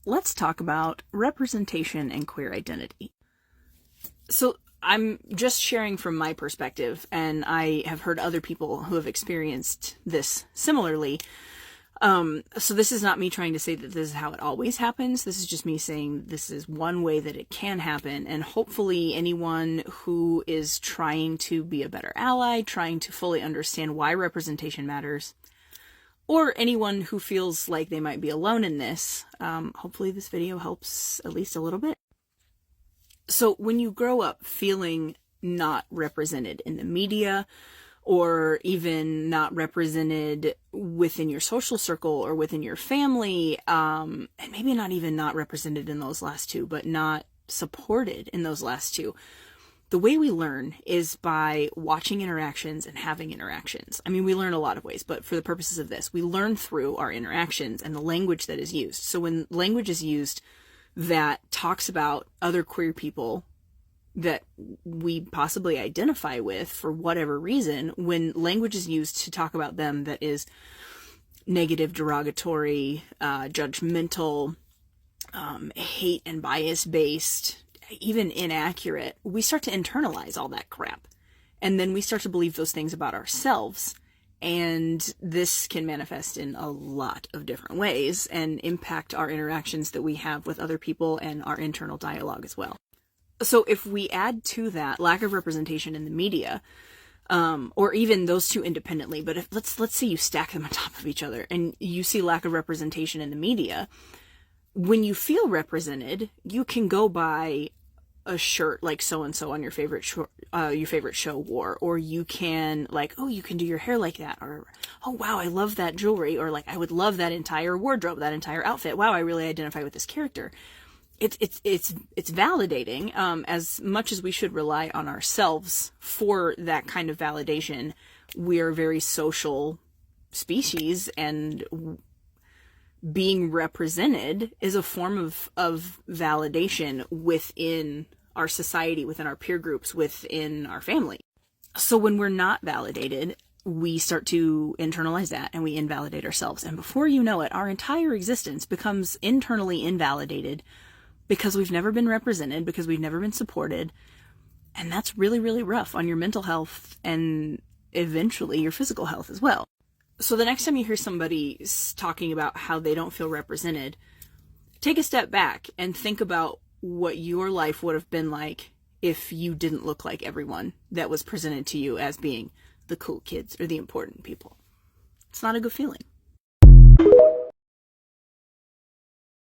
let's talk about representation and queer identity. So I'm just sharing from my perspective, and I have heard other people who have experienced this similarly. So this is not me trying to say that this is how it always happens. This is just me saying this is one way that it can happen. And hopefully anyone who is trying to be a better ally, trying to fully understand why representation matters, or anyone who feels like they might be alone in this, hopefully this video helps at least a little bit. So when you grow up feeling not represented in the media, or even not represented within your social circle or within your family, and maybe not even not represented in those last two, but not supported in those last two, the way we learn is by watching interactions and having interactions. I mean, we learn a lot of ways, but for the purposes of this, we learn through our interactions and the language that is used. So when language is used that talks about other queer people that we possibly identify with for whatever reason, when language is used to talk about them that is negative, derogatory, judgmental, hate and bias based, even inaccurate, we start to internalize all that crap. And then we start to believe those things about ourselves. And this can manifest in a lot of different ways and impact our interactions that we have with other people and our internal dialogue as well. So if we add to that lack of representation in the media, or even those two independently, but if let's say you stack them on top of each other and you see lack of representation in the media, when you feel represented, you can go buy a shirt like so-and-so on your favorite show wore, or you can you can do your hair like that, or, oh wow, I love that jewelry, or like, I would love that entire wardrobe, that entire outfit. Wow, I really identify with this character. It's validating, as much as we should rely on ourselves for that kind of validation. We are a very social species, and being represented is a form of validation within our society, within our peer groups, within our family. So when we're not validated, we start to internalize that and we invalidate ourselves. And before you know it, our entire existence becomes internally invalidated because we've never been represented, because we've never been supported. And that's really, really rough on your mental health and eventually your physical health as well. So the next time you hear somebody talking about how they don't feel represented, take a step back and think about what your life would have been like if you didn't look like everyone that was presented to you as being the cool kids or the important people. It's not a good feeling.